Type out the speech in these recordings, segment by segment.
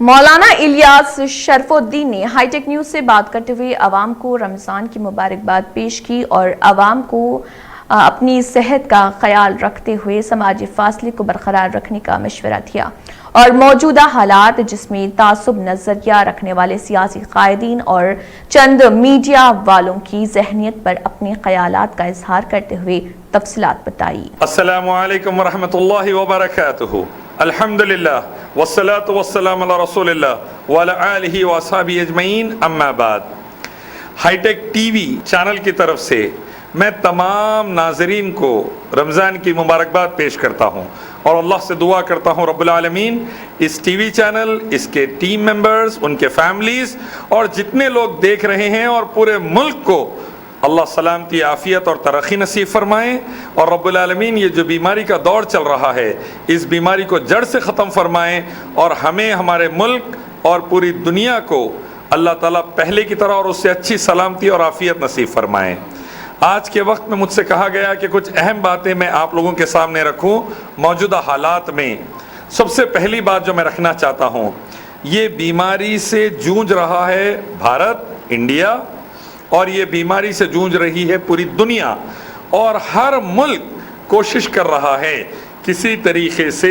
مولانا الیاس شرف الدین نے high tech news سے بات کرتے ہوئے عوام کو رمضان کی مبارکباد پیش کی اور عوام کو اپنی صحت کا خیال رکھتے ہوئے سماجی فاصلے کو برقرار رکھنے کا مشورہ دیا اور موجودہ حالات جس میں تعصب نظریہ رکھنے والے سیاسی قائدین اور چند میڈیا والوں کی ذہنیت پر اپنے خیالات کا اظہار کرتے ہوئے تفصیلات بتائی۔ السلام علیکم ورحمۃ اللہ وبرکاتہ۔ الحمدللہ والصلاة والسلام علی رسول اللہ وعلی آلہ واصحابہ اجمعین، اما بعد۔ High tech T V channel کی طرف سے میں تمام ناظرین کو رمضان کی مبارکباد پیش کرتا ہوں اور اللہ سے دعا کرتا ہوں رب العالمین اس ٹی وی چینل، اس کے ٹیم ممبرز، ان کے فیملیز اور جتنے لوگ دیکھ رہے ہیں اور پورے ملک کو اللہ سلامتی، عافیت اور ترقی نصیب فرمائیں، اور رب العالمین یہ جو بیماری کا دور چل رہا ہے اس بیماری کو جڑ سے ختم فرمائیں اور ہمیں، ہمارے ملک اور پوری دنیا کو اللہ تعالیٰ پہلے کی طرح اور اس سے اچھی سلامتی اور عافیت نصیب فرمائیں۔ آج کے وقت میں مجھ سے کہا گیا کہ کچھ اہم باتیں میں آپ لوگوں کے سامنے رکھوں موجودہ حالات میں۔ سب سے پہلی بات جو میں رکھنا چاہتا ہوں، یہ بیماری سے جونج رہا ہے بھارت، انڈیا، اور یہ بیماری سے جونج رہی ہے پوری دنیا، اور ہر ملک کوشش کر رہا ہے کسی طریقے سے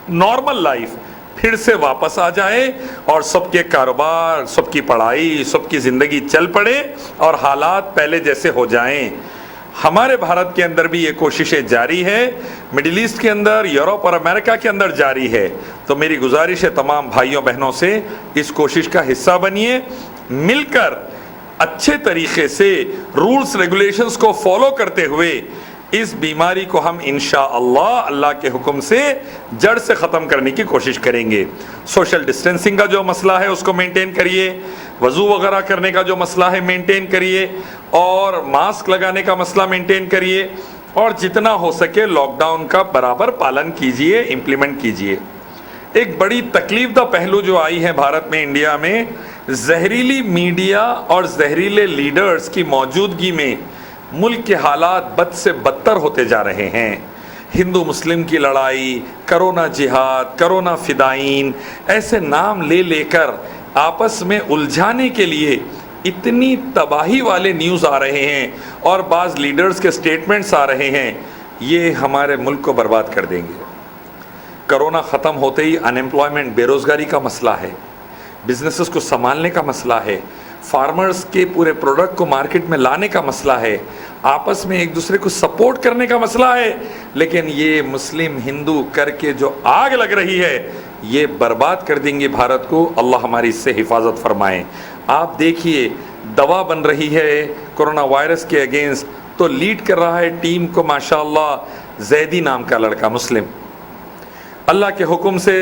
نارمل لائف پھر سے واپس آ جائے اور سب کے کاروبار، سب کی پڑھائی، سب کی زندگی چل پڑے اور حالات پہلے جیسے ہو جائیں۔ ہمارے بھارت کے اندر بھی یہ کوششیں جاری ہے، مڈل ایسٹ کے اندر، یورپ اور امریکہ کے اندر جاری ہے۔ تو میری گزارش ہے تمام بھائیوں بہنوں سے اس کوشش کا حصہ بنیے، مل کر اچھے طریقے سے رولز ریگولیشنز کو فالو کرتے ہوئے اس بیماری کو ہم انشاءاللہ اللہ کے حکم سے جڑ سے ختم کرنے کی کوشش کریں گے۔ سوشل ڈسٹینسنگ کا جو مسئلہ ہے اس کو مینٹین کریے، وضو وغیرہ کرنے کا جو مسئلہ ہے مینٹین کریے، اور ماسک لگانے کا مسئلہ مینٹین کریے، اور جتنا ہو سکے لاک ڈاؤن کا برابر پالن کیجیے، امپلیمنٹ کیجیے۔ ایک بڑی تکلیف دہ پہلو جو آئی ہے بھارت میں، انڈیا میں، زہریلی میڈیا اور زہریلے لیڈرز کی موجودگی میں ملک کے حالات بد سے بدتر ہوتے جا رہے ہیں۔ ہندو مسلم کی لڑائی، کرونا جہاد، کرونا فدائین، ایسے نام لے لے کر آپس میں الجھانے کے لیے اتنی تباہی والے نیوز آ رہے ہیں اور بعض لیڈرز کے سٹیٹمنٹس آ رہے ہیں، یہ ہمارے ملک کو برباد کر دیں گے۔ کرونا ختم ہوتے ہی انیمپلائمنٹ، بے روزگاری کا مسئلہ ہے، بزنسز کو سنبھالنے کا مسئلہ ہے، فارمرز کے پورے پروڈکٹ کو مارکیٹ میں لانے کا مسئلہ ہے، آپس میں ایک دوسرے کو سپورٹ کرنے کا مسئلہ ہے، لیکن یہ مسلم ہندو کر کے جو آگ لگ رہی ہے یہ برباد کر دیں گے بھارت کو۔ اللہ ہماری اس سے حفاظت فرمائے۔ آپ دیکھیے دوا بن رہی ہے کورونا وائرس کے اگینسٹ، تو لیڈ کر رہا ہے ٹیم کو ماشاءاللہ زیدی نام کا لڑکا مسلم۔ اللہ کے حکم سے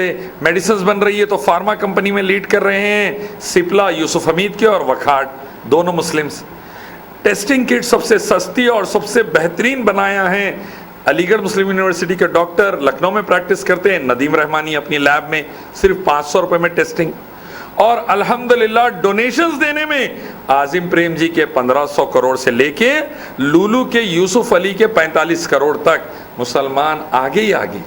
میڈیسنز بن رہی ہے تو فارما کمپنی میں لیڈ کر رہے ہیں سپلا، یوسف حمید کے، اور وکھاٹ، دونوں مسلمز۔ ٹیسٹنگ کٹ سب سے سستی اور سب سے بہترین بنایا ہے علی گڑھ مسلم یونیورسٹی کے ڈاکٹر، لکھنؤ میں پریکٹس کرتے ہیں ندیم رحمانی اپنی لیب میں، صرف 500 روپے میں ٹیسٹنگ، اور الحمدللہ ڈونیشنز دینے میں عاظم پریم جی کے 1500 کروڑ سے لے کے لولو کے یوسف علی کے 45 کروڑ تک مسلمان آگے ہی آگے۔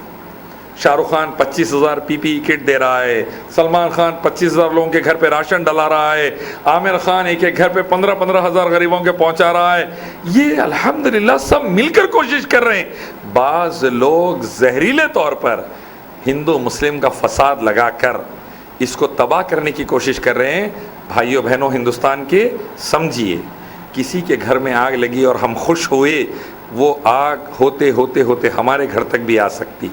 شاہ رخ خان 25,000 پی پی کٹ دے رہا ہے، سلمان خان 25,000 لوگوں کے گھر پہ راشن ڈلا رہا ہے، عامر خان ایک ایک گھر پہ 15,000 غریبوں کے پہنچا رہا ہے۔ یہ الحمدللہ سب مل کر کوشش کر رہے ہیں۔ بعض لوگ زہریلے طور پر ہندو مسلم کا فساد لگا کر اس کو تباہ کرنے کی کوشش کر رہے ہیں۔ بھائیوں بہنوں ہندوستان کے، سمجھیے کسی کے گھر میں آگ لگی اور ہم خوش ہوئے، وہ آگ ہوتے ہوتے ہوتے ہمارے گھر تک بھی آ سکتی۔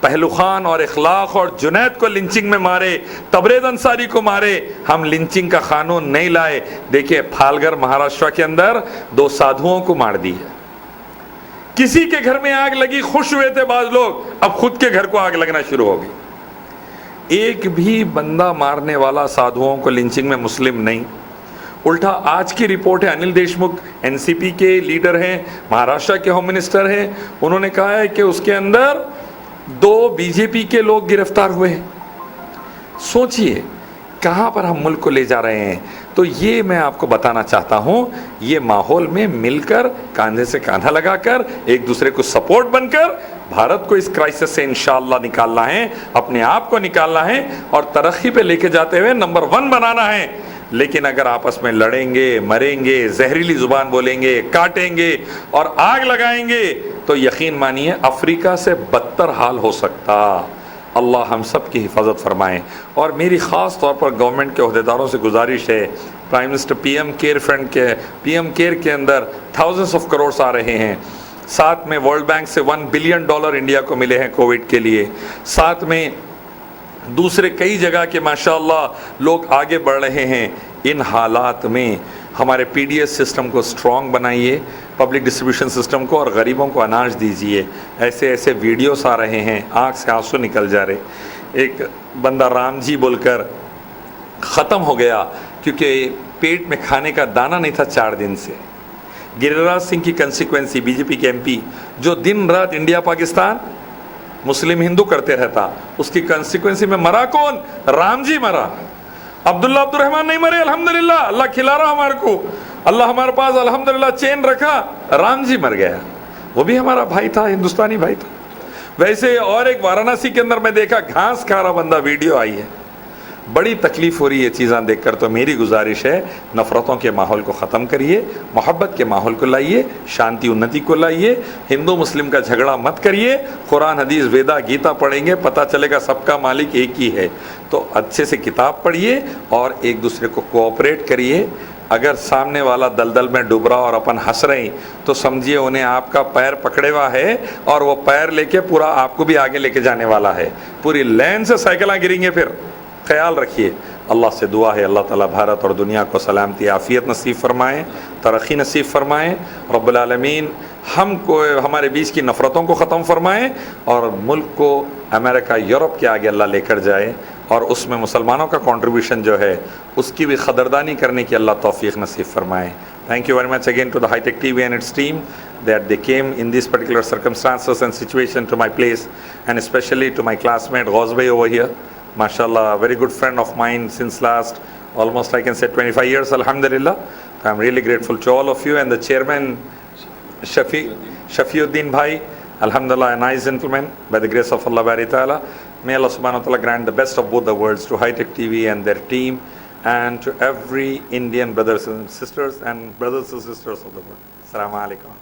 پہلو خان اور اخلاق اور جنید کو لنچنگ میں مارے، تبریز انصاری کو مارے، ہم لنچنگ کا قانون نہیں لائے۔ دیکھیں پھالگر مہاراشٹر کے اندر 2 سادھوؤں کو مار دیا۔ کسی کے گھر میں آگ لگی، خوش ہوئے تھے بعض لوگ، اب خود کے گھر کو آگ لگنا شروع ہو گئی۔ ایک بھی بندہ مارنے والا سادھوؤں کو لنچنگ میں مسلم نہیں۔ الٹا آج کی رپورٹ ہے، انل دیشمکھ این سی پی کے لیڈر ہیں، مہاراشٹر کے ہوم منسٹر ہیں، انہوں نے کہا ہے کہ اس کے اندر 2 بی جے پی کے لوگ گرفتار ہوئے ہیں۔ سوچئے کہاں پر ہم ملک کو لے جا رہے ہیں۔ تو یہ میں آپ کو بتانا چاہتا ہوں، یہ ماحول میں مل کر کاندھے سے کاندھا لگا کر ایک دوسرے کو سپورٹ بن کر بھارت کو اس کرائسس سے انشاءاللہ نکالنا ہے، اپنے آپ کو نکالنا ہے اور ترقی پہ لے کے جاتے ہوئے نمبر 1 بنانا ہے۔ لیکن اگر آپس میں لڑیں گے، مریں گے، زہریلی زبان بولیں گے، کاٹیں گے اور آگ لگائیں گے تو یقین مانیے افریقہ سے بدتر حال ہو سکتا۔ اللہ ہم سب کی حفاظت فرمائیں۔ اور میری خاص طور پر گورنمنٹ کے عہدیداروں سے گزارش ہے، prime minister P M care fund کے PM کیئر کے اندر thousands of crores آ رہے ہیں، ساتھ میں ورلڈ بینک سے $1 بلین انڈیا کو ملے ہیں کووڈ کے لیے، ساتھ میں دوسرے کئی جگہ کے ماشاءاللہ لوگ آگے بڑھ رہے ہیں۔ ان حالات میں ہمارے PDS سسٹم کو سٹرونگ بنائیے، پبلک ڈسٹریبیوشن سسٹم کو، اور غریبوں کو اناج دیجیے۔ ایسے ایسے ویڈیوز آ رہے ہیں، آنکھ سے آنسو نکل جا رہے۔ ایک بندہ رام جی بول کر ختم ہو گیا کیونکہ پیٹ میں کھانے کا دانہ نہیں تھا 4 دن سے۔ گریراج سنگھ کی کنسیکوینسی، BJP کے MP جو دن رات انڈیا پاکستان مسلم ہندو کرتے رہتا، اس کی کنسیکوینسی میں مرا کون؟ رام جی مرا۔ عبداللہ عبد الرحمن نہیں مرے، الحمدللہ، اللہ کھلا رہا ہمارے کو، اللہ ہمارے پاس الحمدللہ چین رکھا، رام جی مر گیا، وہ بھی ہمارا بھائی تھا، ہندوستانی بھائی تھا۔ ویسے اور ایک وارانسی کے اندر میں دیکھا گھاس کھا رہا بندہ، ویڈیو آئی ہے، بڑی تکلیف ہو رہی ہے چیزاں دیکھ کر۔ تو میری گزارش ہے نفرتوں کے ماحول کو ختم کریے، محبت کے ماحول کو لائیے، شانتی انتی کو لائیے، ہندو مسلم کا جھگڑا مت کریے، قرآن حدیث ویدا گیتا پڑھیں گے پتہ چلے گا سب کا مالک ایک ہی ہے۔ تو اچھے سے کتاب پڑھیے اور ایک دوسرے کو کوآپریٹ کریے۔ اگر سامنے والا دلدل میں ڈوب رہا اور اپن ہنس رہے ہیں تو سمجھیے انہیں آپ کا پیر پکڑے ہوا ہے اور وہ پیر لے کے پورا آپ کو بھی آگے لے کے جانے والا ہے، پوری لین سے سائیکلاں گریں گے۔ پھر خیال رکھیے، اللہ سے دعا ہے اللہ تعالیٰ بھارت اور دنیا کو سلامتی عافیت نصیب فرمائیں، ترقی نصیب فرمائیں، رب العالمین ہم کو ہمارے بیچ کی نفرتوں کو ختم فرمائیں اور ملک کو امریکہ یورپ کے آگے اللہ لے کر جائے، اور اس میں مسلمانوں کا کنٹریبیوشن جو ہے اس کی بھی قدردانی کرنے کی اللہ توفیق نصیب فرمائے۔ Thank you very much again to the High Tech TV and its team that they came in these particular circumstances and situation to my place, and especially to my classmate Ghazbhai over here. MashaAllah, a very good friend of mine since last almost I can say 25 years, alhamdulillah. I'm really grateful to all of you, and the chairman Shafiuddin Bhai, alhamdulillah, a nice gentleman by the grace of Allah Bari Ta'ala. May Allah subhanahu wa ta'ala grant the best of both the worlds to High Tech TV and their team, and to every Indian brothers and sisters and brothers and sisters of the world. Assalamu alaikum.